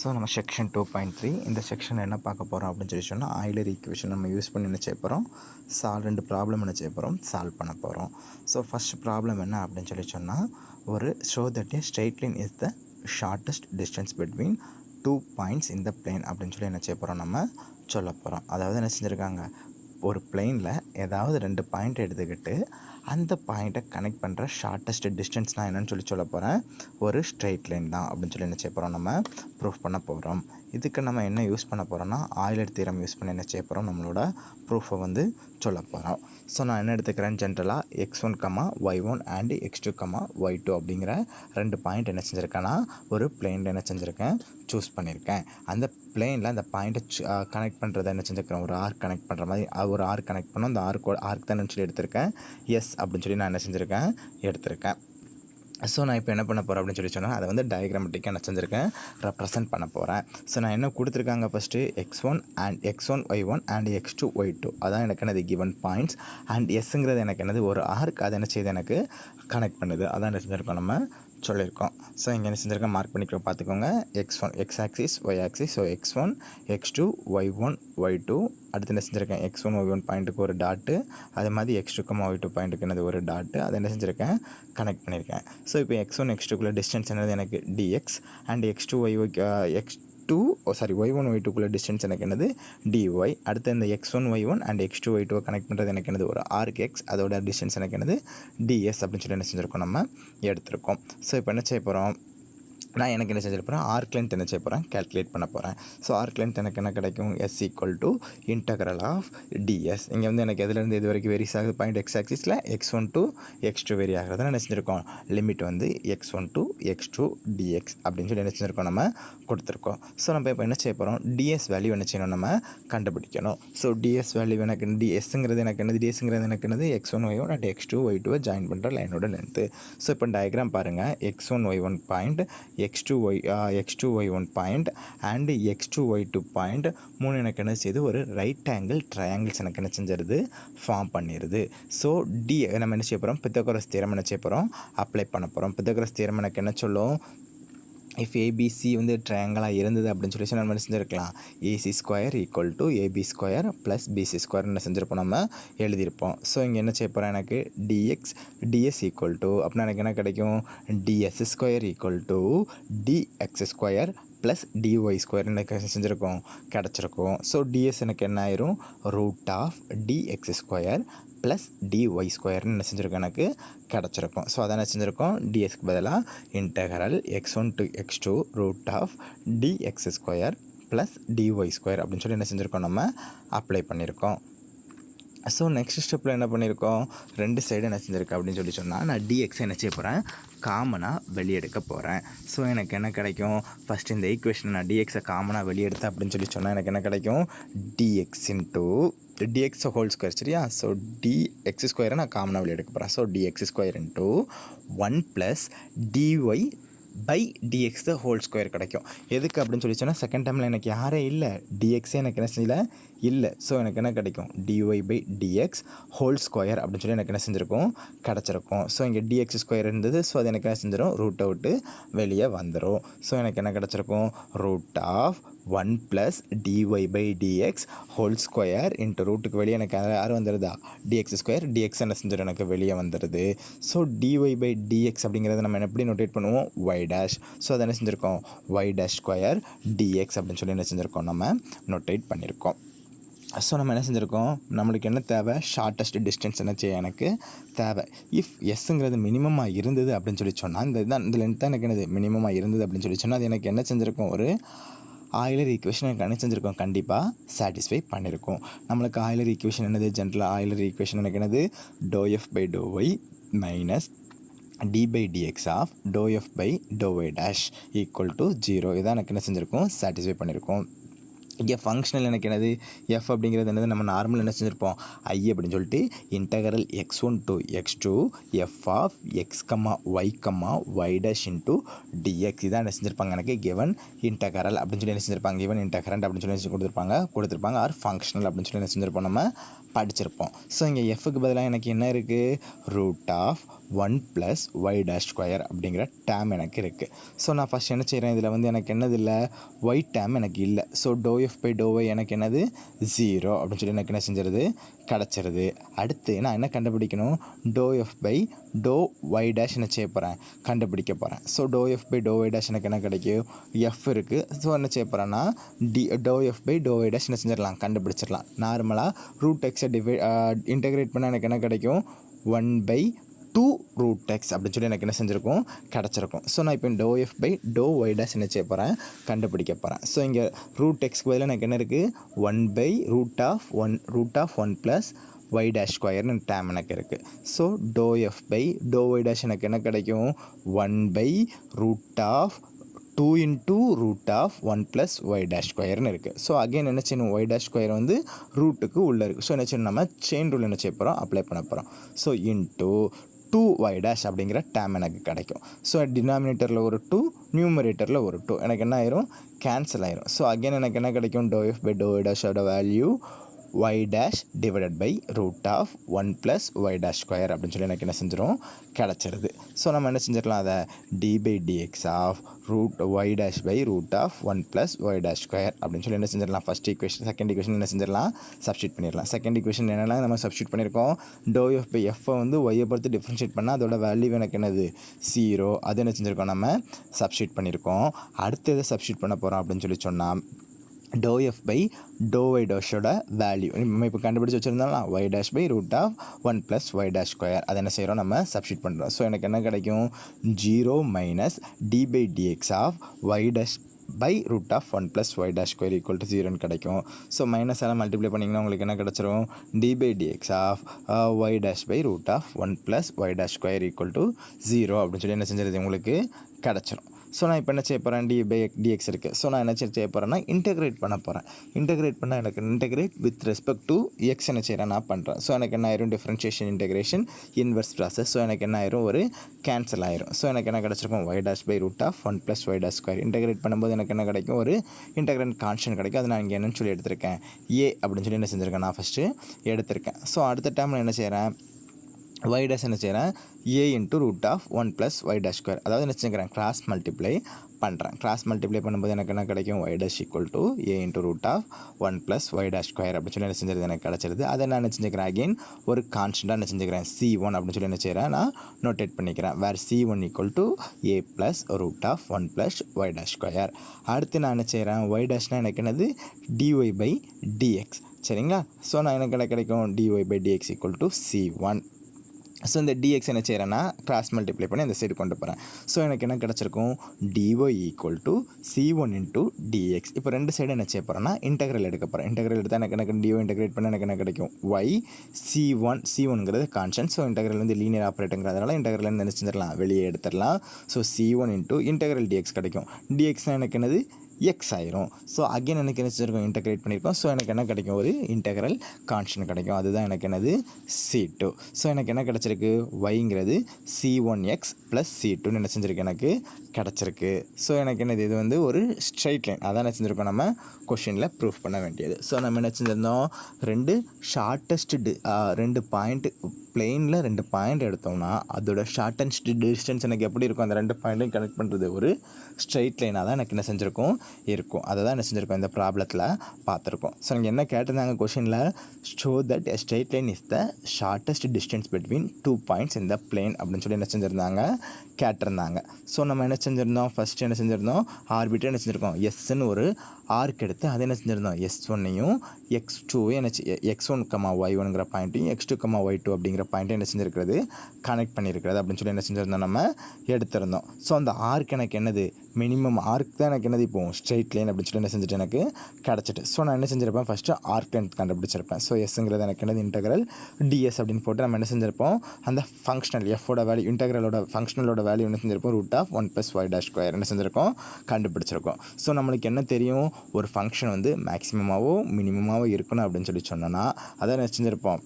So நம்ம section 2.3 இந்த section என்ன பார்க்க போகிறோம் அப்படின்னு சொல்லி சொன்னால் ஆயிலர் ஈக்குவேஷன் நம்ம யூஸ் பண்ணி என்ன செய்ய போகிறோம், ரெண்டு ப்ராப்ளம் என்ன செய்ய போகிறோம், சால்வ் பண்ண போகிறோம். ஸோ ஃபஸ்ட் ப்ராப்ளம் என்ன அப்படின்னு சொல்லி சொன்னால், ஒரு show that A straight line is the shortest distance between 2 points இந்த பிளேன் அப்படின்னு சொல்லி என்ன செய்ய போகிறோம், நம்ம சொல்ல போகிறோம். அதாவது என்ன செஞ்சுருக்காங்க, ஒரு பிளேனில் ஏதாவது 2 பாயிண்ட் எடுத்துக்கிட்டு அந்த பாயிண்ட்டை கனெக்ட் பண்ணுற ஷார்ட்டஸ்ட் டிஸ்டன்ஸ்னால் என்னென்னு சொல்ல போகிறேன், ஒரு ஸ்ட்ரெயிட் லைன் தான் அப்படின்னு சொல்லி என்ன செய்ய போகிறோம், நம்ம ப்ரூஃப் பண்ண போகிறோம். இதுக்கு நம்ம என்ன யூஸ் பண்ண போகிறோம்னா, ஆயிலர் தியரம் யூஸ் பண்ணி என்ன செய்ய போகிறோம், நம்மளோட ப்ரூஃபை வந்து சொல்ல போகிறோம். ஸோ நான் என்ன எடுத்துக்கிறேன், ஜென்ரலாக x1, y1 and x2, y2 அப்படிங்கிற 2 பாயிண்ட் என்ன செஞ்சுருக்கேன்னா ஒரு பிளேனில் என்ன செஞ்சுருக்கேன், சூஸ் பண்ணியிருக்கேன். அந்த பிளேனில் அந்த பாயிண்ட்டை கனெக்ட் பண்ணுறதை என்ன செஞ்சுருக்கேன், ஒரு ஆர்க் கனெக்ட் பண்ணுற மாதிரி ஒரு ஆர்க் கனெக்ட் பண்ணோம். அந்த ஆர்க் தான் சொல்லி எடுத்திருக்கேன், எஸ் அப்படின்னு சொல்லி நான் என்ன செஞ்சுருக்கேன், எடுத்திருக்கேன். ஸோ நான் இப்போ என்ன பண்ண போகிறேன் அப்படின்னு சொல்லி சொன்னால், அதை வந்து டயக்ராமெட்டிக்காக என்ன செஞ்சுருக்கேன், ரெப்ரசென்ட் பண்ண போகிறேன். ஸோ நான் என்ன கொடுத்துருக்காங்க, first x1 y1 and x2 y2 அதான் எனக்கு என்னது கிவன் பாயிண்ட்ஸ். அண்ட் எஸ்ங்கிறது எனக்கு என்னது ஒரு ஆர்க், அதை என்ன செய்யுது எனக்கு கனெக்ட் பண்ணுது. அதான் என்ன செஞ்சுருக்கோம், நம்ம சொல்லியிருக்கோம். ஸோ இங்கே என்ன செஞ்சுருக்கேன், மார்க் பண்ணிக்க பார்த்துக்கோங்க. x1 x axis y axis, so x1 x2 y1 y2. அடுத்து என்ன செஞ்சுருக்கேன், x1 y1 பாயிண்ட்டுக்கு ஒரு டாட்டு, அதே மாதிரி x2 y2 பாயிண்ட்டுக்கு என்னது ஒரு டாட்டு, அதை என்ன செஞ்சுருக்கேன், கனெக்ட் பண்ணியிருக்கேன். ஸோ இப்போ x1 x2குள்ளே டிஸ்டன்ஸ் என்னது எனக்கு dx அண்ட் y1 y2குள்ளே டிஸ்டன்ஸ் எனக்கு என்னது dy. அடுத்து இந்த x1 y1 and x2 y2 connect பண்ணுறது எனக்கு என்னது ஒரு ஆர்க் x, அதோட டிஸ்டன்ஸ் எனக்கு என்னது ds அப்படின்னு சொல்லி என்ன செஞ்சுருக்கோம், நம்ம எடுத்திருக்கோம். ஸோ இப்போ என்ன செய்ய போகிறோம், நான் எனக்கு என்ன செஞ்சிட போகிறேன், ஆர்க் லென்த் என்ன செய்ய போகிறேன், கேல்குலேட் பண்ண போகிறேன். ஸோ ஆர்க் லென்த் எனக்கு என்ன கிடைக்கும், s = of ds. இங்கே வந்து எனக்கு எதுலேருந்து இது வரைக்கும் வெரிஸ் ஆகுது, பாயிண்ட் x ஆக்சிஸில் x1 to x2 வெரி ஆகிறதுனா என்ன செஞ்சுருக்கோம், லிமிட் வந்து x1 to x2 dx அப்படின்னு சொல்லி என்ன செஞ்சுருக்கோம், நம்ம கொடுத்துருக்கோம். ஸோ நம்ம இப்போ என்ன செய்ய போகிறோம், ds வேல்யூ என்ன செய்யணும், நம்ம கண்டுபிடிக்கணும். ஸோ ds வேல்யூ எனக்கு dsங்கிறது எனக்கு என்னது, dsங்கிறது எனக்கு என்னது x1 y1 and x2 y2 join பண்ணுற லைனோட லென்த்து. ஸோ இப்போ டயக்ராம் பாருங்கள், x1 y1 point, x2 y1 point and x2 y2 point மூணு எனக்கு என்ன செய்யுது, ஒரு ரைட் ஆங்கிள் ட்ரையாங்கிள்ஸ் எனக்கு என்ன செஞ்சிருது, ஃபார்ம் பண்ணிடுது. ஸோ நம்ம என்ன செய்ய போகிறோம், பித்தகோரஸ் தியரம் என்ன செய்ய போகிறோம், அப்ளை பண்ண போகிறோம். பித்தகோரஸ் தியரம் எனக்கு என்ன சொல்லும், இஃப் ஏபிசி வந்து ட்ரையாங்கிளாக இருந்தது அப்படின்னு சொல்லி நம்ம என்ன செஞ்சுருக்கலாம், AC² = AB² + BC² என்ன செஞ்சுருப்போம், நம்ம எழுதியிருப்போம். ஸோ இங்கே என்ன செய்ய போகிறோம், எனக்கு ds அப்படின்னா எனக்கு என்ன கிடைக்கும், ds² = dx² + dy² எனக்கு செஞ்சுருக்கோம், கிடச்சிருக்கும். ஸோ ds எனக்கு என்ன ஆயிரும், √dx² + dy² என்ன செஞ்சுருக்கோம், எனக்கு கிடச்சிருக்கும். ஸோ அதை என்ன செஞ்சுருக்கோம், dsக்கு பதிலாக x1 to x2 √dx² + dy² அப்படின்னு சொல்லி என்ன செஞ்சுருக்கோம், நம்ம அப்ளை பண்ணியிருக்கோம். ஸோ நெக்ஸ்ட் ஸ்டெப்பில் என்ன பண்ணியிருக்கோம், 2 சைடு என்ன செஞ்சுருக்கேன் அப்படின்னு சொல்லி சொன்னால், நான் dx என்ன செய்ய போகிறேன், காமனாக வெளியெடுக்க போகிறேன். ஸோ எனக்கு என்ன கிடைக்கும், ஃபஸ்ட்டு இந்த ஈக்குவேஷனை நான் dxஐ காமனாக வெளியெடுத்தேன் அப்படின்னு சொல்லி சொன்னால் எனக்கு என்ன கிடைக்கும், dx ² சரியா. ஸோ dx² நான் காமனாக வெளியெடுக்க போகிறேன். ஸோ dx² × 1 + dy/dx² கிடைக்கும். எதுக்கு அப்படின்னு சொல்லி சொன்னால், செகண்ட் டைமில் எனக்கு யாரே இல்லை, dxே எனக்கு என்ன செய்யலை இல்லை. ஸோ எனக்கு என்ன கிடைக்கும், dy/dx² அப்படின்னு சொல்லி எனக்கு என்ன செஞ்சுருக்கும், கிடச்சிருக்கும். ஸோ இங்கே dx² இருந்தது. ஸோ அது எனக்கு என்ன செஞ்சிடும், ரூட்டை விட்டு வெளியே வந்துடும். ஸோ எனக்கு என்ன கிடச்சிருக்கும், √1 + dy/dx² இன்ட்டு ரூட்டுக்கு வெளியே எனக்கு யார் வந்துடுதா, dx², dx என்ன செஞ்சிடும், எனக்கு வெளியே வந்துடுது. ஸோ dy/dx அப்படிங்கிறத நம்ம எப்படி நோட்டேட் பண்ணுவோம், y'. ஸோ அதை என்ன செஞ்சுருக்கோம், y'² dx அப்படின்னு சொல்லி என்ன செஞ்சுருக்கோம், நம்ம நோட்டேட் பண்ணியிருக்கோம். ஸோ நம்ம என்ன செஞ்சுருக்கோம், நம்மளுக்கு என்ன தேவை, ஷார்ட்டஸ்ட் டிஸ்டன்ஸ் என்ன செய்ய எனக்கு தேவை. இஃப் எஸ்ங்கிறது மினிமமாக இருந்தது அப்படின்னு சொல்லி சொன்னால், இந்த லென்த் தான் எனக்கு என்னது மினிமமாக இருந்தது அப்படின்னு சொல்லி சொன்னால், அது எனக்கு என்ன செஞ்சுருக்கோம், ஒரு ஆயிலர் ஈக்குவேஷன் எனக்கு என்ன செஞ்சுருக்கோம், கண்டிப்பாக சாட்டிஸ்ஃபை பண்ணியிருக்கோம். நம்மளுக்கு ஆயிலர் ஈக்குவேஷன் என்னது, ஜென்ரலாக ஆயிலர் ஈக்குவேஷன் எனக்கு என்னது, ∂f/∂y - d/dx of ∂f/∂y' = 0. இதான் எனக்கு என்ன செஞ்சுருக்கோம், சாட்டிஸ்ஃபை பண்ணியிருக்கோம். இங்கே ஃபங்க்ஷனல் எனக்கு என்னது, எஃப் அப்படிங்கிறது என்னது, நம்ம நார்மல் என்ன செஞ்சுருப்போம், ஐ அப்படின்னு சொல்லிட்டு x1 to x2 f(x, y, y' * dx இதான் என்ன செஞ்சுருப்பாங்க, எனக்கு கிவன் இன்டகரல் அப்படின்னு சொல்லி என்ன செஞ்சுருப்பாங்க, கிவன் இன்டகரண்ட் அப்படின்னு சொல்லி கொடுத்துருப்பாங்க ஆர் ஃபங்க்ஷனல் அப்படின்னு சொல்லி என்ன செஞ்சுருப்போம், நம்ம படிச்சிருப்போம். ஸோ இங்கே எஃப்க்கு பதிலாக எனக்கு என்ன இருக்குது, one plus y dash square அப்படிங்கிற டேம் எனக்கு இருக்குது. ஸோ நான் ஃபஸ்ட் என்ன செய்கிறேன், இதில் வந்து எனக்கு என்னது இல்லை, ஒய் டேம் எனக்கு இல்லை. ஸோ ∂f/∂y எனக்கு என்னது 0 அப்படின்னு சொல்லி எனக்கு என்ன செஞ்சிருது, கிடச்சிருது. அடுத்து நான் என்ன கண்டுபிடிக்கணும், ∂f/∂y டேஷ் என்ன செய்ய போகிறேன், கண்டுபிடிக்க போகிறேன். ஸோ ∂f/∂y டேஷ் எனக்கு என்ன கிடைக்கும், எஃப் இருக்குது. ஸோ என்ன செய்ய போகிறேன்னா ∂f/∂y டேஷ் என்ன செஞ்சிடலாம், கண்டுபிடிச்சிடலாம். நார்மலாக √x இன்டெகிரேட் பண்ணால் எனக்கு என்ன கிடைக்கும், 1/2√x அப்படின்னு சொல்லி எனக்கு என்ன செஞ்சுருக்கும், கிடச்சிருக்கும். ஸோ நான் இப்போ ∂f/∂y டேஷ் என்ன செய்ய போகிறேன், கண்டுபிடிக்க போகிறேன். ஸோ இங்கே √x பதிலாக எனக்கு என்ன இருக்குது, 1/√1 ப்ளஸ் ஒய் டேஷ் ஸ்கொயர்னு டேம் எனக்கு இருக்குது. ஸோ ∂f/∂y டேஷ் எனக்கு என்ன கிடைக்கும், 1/√2 இன்ட்டு √1 ப்ளஸ் ஒய் டேஷ் ஸ்கொயர்னு இருக்குது. ஸோ அகைன் என்ன செய்யணும், ஒய் டேஷ் ஸ்கொயர் வந்து ரூட்டுக்கு உள்ளே இருக்குது. ஸோ என்ன செய்யணும், நம்ம செயின் ரூல் என்ன செய்ய போகிறோம், அப்ளை பண்ண போகிறோம். ஸோ இன்ட்டு 2y டேஷ் அப்படிங்கிற டேம் எனக்கு கிடைக்கும். ஸோ டினாமினேட்டரில் ஒரு 2, நியூமரேட்டரில் ஒரு 2 எனக்கு என்ன ஆயிரும், கேன்சல் ஆயிரும். ஸோ அகைன் எனக்கு என்ன கிடைக்கும், ∂f/∂y டேஷோட value y dash divided by √1 plus y dash square அப்படின்னு சொல்லி எனக்கு என்ன செஞ்சிடும், கிடச்சிருது. ஸோ நம்ம என்ன செஞ்சிடலாம், அதை d/dx of √y dash by √1 plus y dash square அப்படின்னு சொல்லி என்ன செஞ்சிடலாம், ஃபஸ்ட் ஈக்குவேஷன் செகண்ட் ஈக்குவேஷன் என்ன செஞ்சிடலாம், சப்ஸ்டியூட் பண்ணிடலாம். செகண்ட் ஈக்குவேஷன் என்னெல்லாம் நம்ம சப்ஸ்டியூட் பண்ணியிருக்கோம், ∂f/f வந்து ஒய்யை பொறுத்து டிஃப்ரென்ஷியேட் பண்ணால் அதோட வேல்யூ எனக்கு என்னது 0, அது என்ன செஞ்சுருக்கோம், நம்ம சப்ஸ்டியூட் பண்ணியிருக்கோம். அடுத்து எதை சப்ஸ்டியூட் பண்ண போகிறோம் அப்படின்னு சொல்லி சொன்னால், ∂f/∂y டேஷோட வேல்யூ நம்ம இப்போ கண்டுபிடிச்சி வச்சுருந்தோம்னா y dash by √1 plus y dash square அதை என்ன செய்கிறோம், நம்ம சப்ஸ்டியூட் பண்ணுறோம். ஸோ எனக்கு என்ன கிடைக்கும், 0 minus d/dx of y dash by √1 plus y dash square equal to 0ன்னு கிடைக்கும். ஸோ மைனஸ் எல்லாம் மல்டிப்ளை பண்ணிங்கன்னா உங்களுக்கு என்ன கிடச்சிரும், d/dx of y dash by √1 plus y dash square equal to 0 அப்படின்னு சொல்லி என்ன செஞ்சிருது, உங்களுக்கு கிடச்சிரும். ஸோ நான் இப்போ என்ன செய்ய போகிறேன், d/dx இருக்குது. ஸோ நான் என்ன செய்ய போகிறேன்னா இன்டெகிரேட் பண்ண போகிறேன். இன்டெகிரேட் பண்ணால் எனக்கு integrate with respect to X என்ன செய்கிறேன், நான் பண்ணுறேன். ஸோ எனக்கு என்ன ஆயிரும், differentiation integration inverse process. So எனக்கு என்ன ஆயிரும், ஒரு கேன்சல் ஆயிரும். ஸோ எனக்கு என்ன கிடச்சிருக்கும், y dash by √1 plus y dash square. Integrate பண்ணும்போது எனக்கு என்ன கிடைக்கும், ஒரு இன்டெகிரண்ட் கான்ஸ்டன்ட் கிடைக்கும். அது நான் இங்கே என்னன்னு சொல்லி எடுத்திருக்கேன், ஏ அப்படின்னு சொல்லி என்ன செஞ்சுருக்கேன், நான் ஃபஸ்ட்டு எடுத்திருக்கேன். ஸோ அடுத்த டைமில் என்ன செய்கிறேன், ஒய் டேஷ் என்ன செய்கிறேன், a into √1 plus y dash square. அதாவது என்ன செஞ்சுக்கிறேன், கிராஸ் மல்டிப்ளை பண்ணுறேன். கிராஸ் மல்டிப்ளை பண்ணும்போது எனக்கு என்ன கிடைக்கும், y dash equal to a into √1 plus y dash square அப்படின்னு சொல்லி என்ன செஞ்சிருது, எனக்கு கிடச்சிருது. அதை நான் என்ன செஞ்சுக்கிறேன், அகெயின் ஒரு கான்ஸ்டண்ட்டாக என்ன செஞ்சுக்கிறேன், c1 அப்படின்னு சொல்லி என்ன செய்கிறேன், நான் நோட்டேட் பண்ணிக்கிறேன். Where c1 equal to a plus √1 plus y dash square. அடுத்து நான் என்ன செய்கிறேன், ஒய் டேஷ்னால் எனக்கு என்னது, dy/dx. சரிங்களா. ஸோ நான் எனக்கு என்ன கிடைக்கும், dy/dx equal to c1. So இந்த dx என்ன செய்கிறேன்னா கிராஸ் மல்டிப்ளை பண்ணி அந்த சைடு கொண்டு போகிறேன். ஸோ எனக்கு என்ன கிடச்சிருக்கும், dy equal to c1 into dx. இப்போ ரெண்டு சைடு என்ன செய்ய போகிறேன்னா இன்டெகிரல் எடுக்க போகிறேன். இன்டெகிரல் எடுத்தால் எனக்கு dy இன்டெகிரேட் பண்ண எனக்கு என்ன கிடைக்கும், y c1ங்கிறது கான்ஸ்டன்ட். ஸோ இன்டெகிரல் வந்து லீனியர் ஆப்ரேட்டுங்கிறதுனால இன்டெகிரல் என்ன செஞ்சிடலாம், வெளியே எடுத்துடலாம். So c1 into integral dx கிடைக்கும். dxனால் எனக்கு என்னது, எக்ஸ் ஆயிரும். ஸோ அகைன் எனக்கு என்ன செஞ்சுருக்கோம், இன்டெகிரேட் பண்ணியிருக்கோம். ஸோ எனக்கு என்ன கிடைக்கும், ஒரு இன்டெகிரல் கான்ஸ்டன்ட் கிடைக்கும். அதுதான் எனக்கு என்னது, c2. ஸோ எனக்கு என்ன கிடச்சிருக்கு, yங்கிறது c1x ப்ளஸ் c2ன்னு என்ன செஞ்சுருக்கு, எனக்கு கிடச்சிருக்கு. ஸோ எனக்கு என்னது, இது வந்து ஒரு ஸ்ட்ரைட் லைன். அதான் என்ன செஞ்சுருக்கோம், நம்ம கொஷினில் ப்ரூஃப் பண்ண வேண்டியது. ஸோ நம்ம என்ன செஞ்சுருந்தோம், ரெண்டு பாயிண்ட் பிளெயினில் 2 பாயிண்ட் எடுத்தோம்னா அதோட ஷார்ட்டஸ்ட் டிஸ்டன்ஸ் எனக்கு எப்படி இருக்கும், அந்த 2 பாயிண்ட்டையும் கனெக்ட் பண்ணுறது ஒரு ஸ்ட்ரைட் லைனாக தான் எனக்கு என்ன செஞ்சுருக்கோம் இருக்கும். அதை தான் என்ன செஞ்சுருக்கோம், இந்த ப்ராப்ளத்தில் பார்த்துருக்கோம். ஸோ நீங்கள் என்ன கேட்டிருந்தாங்க கொஷினில், show that a straight line is the shortest distance between 2 points இந்த பிளேன் அப்படின்னு சொல்லி என்ன செஞ்சுருந்தாங்க, கேட்டிருந்தாங்க. ஸோ நம்ம என்ன செஞ்சுருந்தோம், ஃபஸ்ட்டு என்ன செஞ்சுருந்தோம், ஆர்பிட்டர் என்ன செஞ்சுருக்கோம், எஸ்ன்னு ஒரு ஆர்க் எடுத்து அதை என்ன செஞ்சுருந்தோம், x1ஐயும் x2வையும் என்ன x1, y1ங்கிற பாயிண்ட்டையும் x2, y2 அப்படிங்கிற பாயிண்ட்டை என்ன செஞ்சுருக்கிறது, கனெக்ட் பண்ணியிருக்கிறது அப்படின்னு சொல்லி என்ன செஞ்சுருந்தோம், நம்ம எடுத்திருந்தோம். ஸோ அந்த ஆர்க் எனக்கு என்னது, மினிமம் ஆர்க் தான் எனக்கு என்னது, இப்போது ஸ்ட்ரெயிட் லைன் அப்படின்னு சொல்லி என்ன செஞ்சுட்டு எனக்கு கிடச்சிட்டு. ஸோ நான் என்ன செஞ்சிருப்பேன், ஃபஸ்ட்டு ஆர்க் லென்த் கண்டுபிடிச்சிருப்பேன். ஸோ எஸ்ங்கிறது எனக்கு என்னது, இன்டெகிரல் ds அப்படின்னு போட்டு நம்ம என்ன செஞ்சிருப்போம், அந்த ஃபங்க்ஷனல் எஃபோட வேல்யூ, இன்டெகிரலோட ஃபங்க்ஷனலோட வேல்யூ என்ன செஞ்சிருப்போம், √1 ப்ளஸ் ஒய் டேஷ் ஸ்கொயர் என்ன செஞ்சிருக்கோம், கண்டுபிடிச்சிருக்கோம். ஸோ நம்மளுக்கு என்ன தெரியும், ஒரு ஃபங்க்ஷன் வந்து மேக்ஸிமமாகவோ மினிமமாகவோ இருக்கணும் அப்படின்னு சொல்லி சொன்னோன்னா அதை என்ன செஞ்சுருப்போம்,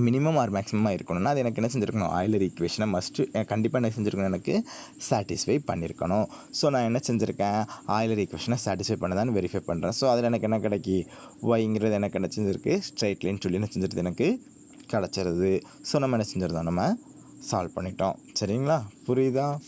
மினிமம் ஆர் மேக்ஸிமமாக இருக்கணும்னா அது எனக்கு என்ன செஞ்சுருக்கணும், ஆயிலர் ஈக்குவேஷனை மஸ்ட்டு கண்டிப்பாக என்ன செஞ்சுருக்கணும், எனக்கு சாட்டிஸ்ஃபை பண்ணியிருக்கணும். ஸோ நான் என்ன செஞ்சுருக்கேன், ஆயிலர் ஈக்குவேஷனை சாட்டிஸ்ஃபை பண்ணதான்னு வெரிஃபை பண்ணுறேன். ஸோ அதில் எனக்கு என்ன கிடைக்கி, ஒய்ங்கிறது எனக்கு என்ன செஞ்சுருக்கு, ஸ்ட்ரைட் லைன் சொல்லி என்ன செஞ்சுருது, எனக்கு கிடச்சிருது. ஸோ நம்ம என்ன செஞ்சுருந்தோம், நம்ம சால்வ் பண்ணிட்டோம். சரிங்களா? புரியுதா?